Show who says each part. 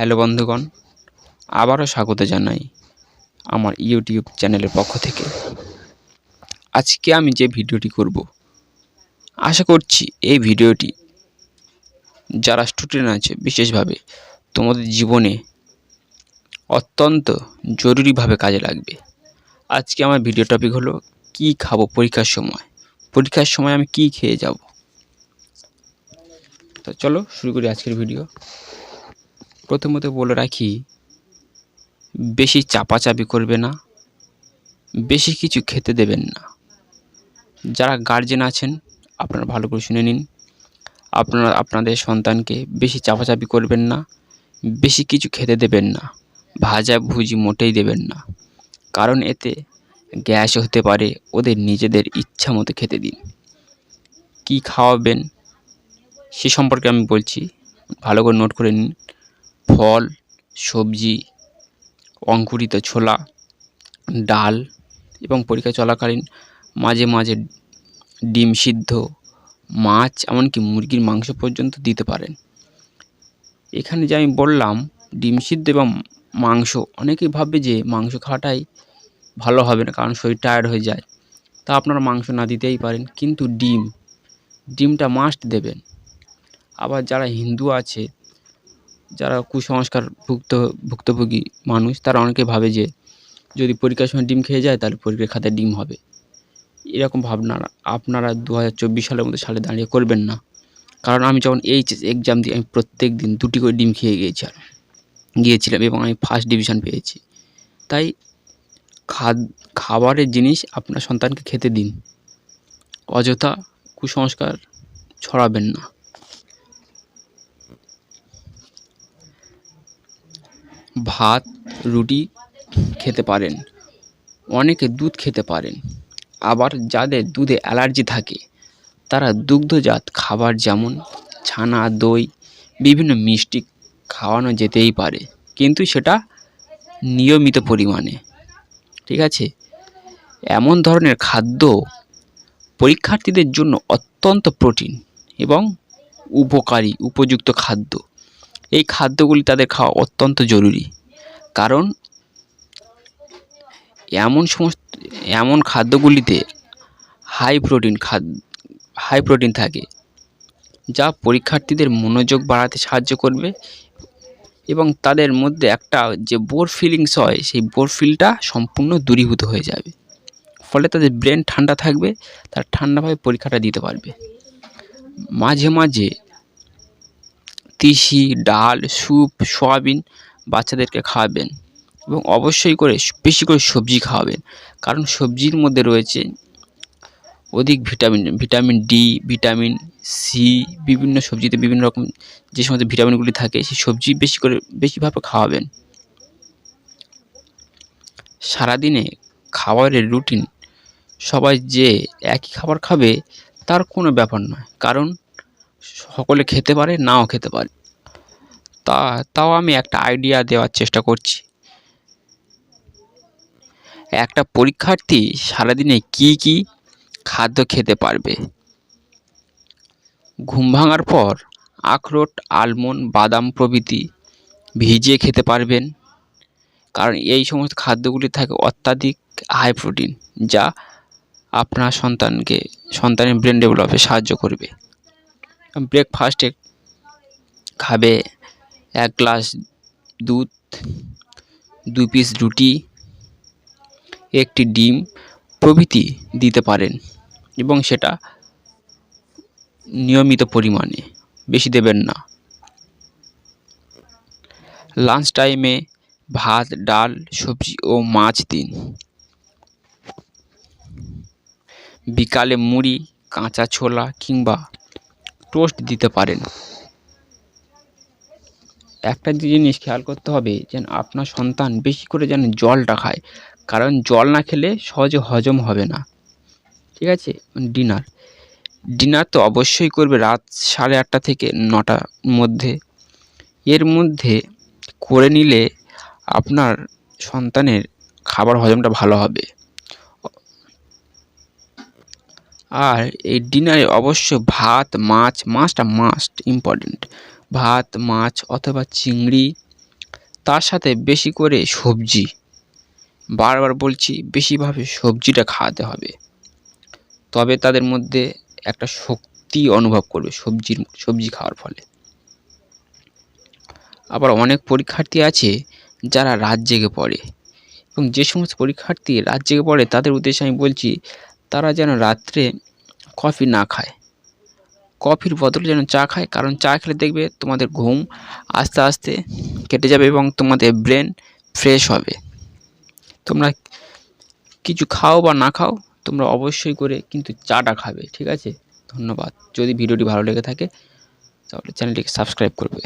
Speaker 1: Hello বন্ধুগণ, আবারও স্বাগত জানাই আমার ইউটিউব চ্যানেলের পক্ষ থেকে। আজকে আমি যে ভিডিওটি করব, আশা করছি এই ভিডিওটি যারা স্টুডেন্ট আছে বিশেষভাবে তোমাদের জীবনে অত্যন্ত জরুরিভাবে কাজে লাগবে। আজকে আমার ভিডিও টপিক হলো কি খাবো পরীক্ষার সময় আমি কি খেয়ে যাব। তো চলো শুরু করি আজকের ভিডিও। প্রথমত বলে রাখি, বেশি চাপাচাপি করবে না, বেশি কিছু খেতে দেবেন না। যারা গার্জেন আছেন আপনারা ভালো করে শুনে নিন, আপনারা আপনাদের সন্তানকে বেশি চাপাচাপি করবেন না, বেশি কিছু খেতে দেবেন না, ভাজাভুজি মোটেই দেবেন না। কারণ এতে গ্যাস হতে পারে। ওদের নিজেদের ইচ্ছা মতো খেতে দিন। কি খাওয়াবেন সে সম্পর্কে আমি বলছি, ভালো করে নোট করে নিন। ফল, সবজি, অঙ্কুরিত ছোলা, ডাল এবং পরীক্ষা চলাকালীন মাঝে মাঝে ডিম সিদ্ধ, মাছ, এমনকি মুরগির মাংস পর্যন্ত দিতে পারেন। এখানে যে আমি বললাম ডিম সিদ্ধ এবং মাংস, অনেকেই ভাববে যে মাংস খাওয়াটাই ভালো হবে না, কারণ শরীর টায়ার্ড হয়ে যায়। তা আপনারা মাংস না দিতেই পারেন, কিন্তু ডিমটা মাস্ট দেবেন। আবার যারা হিন্দু আছে, যারা কুসংস্কার ভুক্তভোগী মানুষ, তারা অনেকে ভাবে যে যদি পরীক্ষার সময় ডিম খেয়ে যায় তাহলে পরীক্ষার খাতায় ডিম হবে। এরকম ভাবনা আপনারা 2024 সালের মধ্যে সালে দাঁড়িয়ে করবেন না। কারণ আমি যখন এইচএস এক্সাম দিই, আমি প্রত্যেক দিন 2টি করে ডিম খেয়ে গিয়েছিলাম এবং আমি ফার্স্ট ডিভিশন পেয়েছি। তাই খাবারের জিনিস আপনার সন্তানকে খেতে দিন, অযথা কুসংস্কার ছড়াবেন না। ভাত, রুটি খেতে পারেন, অনেকে দুধ খেতে পারেন। আবার যাদের দুধে অ্যালার্জি থাকে তারা দুগ্ধজাত খাবার যেমন ছানা, দই, বিভিন্ন মিষ্টি খাওয়ানো যেতেই পারে, কিন্তু সেটা নিয়মিত পরিমাণে। ঠিক আছে? এমন ধরনের খাদ্য পরীক্ষার্থীদের জন্য অত্যন্ত প্রোটিন এবং উপযুক্ত খাদ্য। এই খাদ্যগুলি তাদের খাওয়া অত্যন্ত জরুরি, কারণ এমন খাদ্যগুলিতে হাই প্রোটিন থাকে, যা পরীক্ষার্থীদের মনোযোগ বাড়াতে সাহায্য করবে এবং তাদের মধ্যে একটা যে বোর ফিলিংস হয়, সেই বোর ফিলটা সম্পূর্ণ দূরীভূত হয়ে যাবে। ফলে তাদের ব্রেন ঠান্ডা থাকবে, তারা ঠান্ডাভাবে পরীক্ষাটা দিতে পারবে। মাঝে মাঝে তিসি, ডাল, স্যুপ, সয়াবিন বাচ্চাদেরকে খাওয়াবেন এবং অবশ্যই করে বেশি করে সবজি খাওয়াবেন, কারণ সবজির মধ্যে রয়েছে অধিক ভিটামিন ডি, ভিটামিন সি। বিভিন্ন সবজিতে বিভিন্ন রকম যে সমস্ত ভিটামিনগুলি থাকে, সেই সবজি বেশিভাবে খাওয়াবেন। সারাদিনে খাবারের রুটিন, সবাই যে একই খাবার খাবে তার কোনো ব্যাপার নয়, কারণ সকলে খেতে পারে, নাও খেতে পারে। তাও আমি একটা আইডিয়া দেওয়ার চেষ্টা করছি। একটা পরীক্ষার্থী সারাদিনে কি খাদ্য খেতে পারবে? ঘুম ভাঙার পর আখরোট, আলমন্ড, বাদাম প্রভৃতি ভিজিয়ে খেতে পারবেন, কারণ এই সমস্ত খাদ্যগুলি থাকে অত্যাধিক হাই প্রোটিন, যা আপনার সন্তানের ব্রেন ডেভেলপে সাহায্য করবে। ব্রেকফাস্টে খাবে 1 গ্লাস দুধ, 2 পিস রুটি, 1টি ডিম প্রভৃতি দিতে পারেন এবং সেটা নিয়মিত পরিমাণে, বেশি দেবেন না। লাঞ্চ টাইমে ভাত, ডাল, সবজি ও মাছ দিন। বিকালে মুড়ি, কাঁচা ছোলা কিংবা টোস্ট দিতে পারেন। একটা জিনিস খেয়াল করতে হবে, যেন আপনার সন্তান বেশি করে যেন জলটা খায়, কারণ জল না খেলে সহজে হজম হবে না। ঠিক আছে? ডিনার তো অবশ্যই করবে রাত 8:30 থেকে 9টার মধ্যে। এর মধ্যে করে নিলে আপনার সন্তানের খাবার হজমটা ভালো হবে। আর এই ডিনারে অবশ্যই মাছটা মাস্ট ইম্পর্টেন্ট। ভাত, মাছ অথবা চিংড়ি তার সাথে বেশি করে সবজি, বারবার বলছি বেশিভাবে সবজিটা খাওয়াতে হবে। তবে তাদের মধ্যে একটা শক্তি অনুভব করবে সবজি খাওয়ার ফলে। আবার অনেক পরীক্ষার্থী আছে যারা রাত জেগে পড়ে, এবং যে সমস্ত পরীক্ষার্থী রাত জেগে পড়ে তাদের উদ্দেশ্যে আমি বলছি তারা যেন রাত্রে কফি না খায়, কফির বদলে যেন চা খায়। কারণ চা খেলে দেখবে তোমাদের ঘুম আস্তে আস্তে কেটে যাবে এবং তোমাদের ব্রেন ফ্রেশ হবে। তোমরা কিছু খাও বা না খাও, তোমরা অবশ্যই করে কিন্তু চাটা খাবে, ঠিক আছে? ধন্যবাদ। যদি ভিডিওটি ভালো লেগে থাকে তাহলে চ্যানেলটিকে সাবস্ক্রাইব করবে।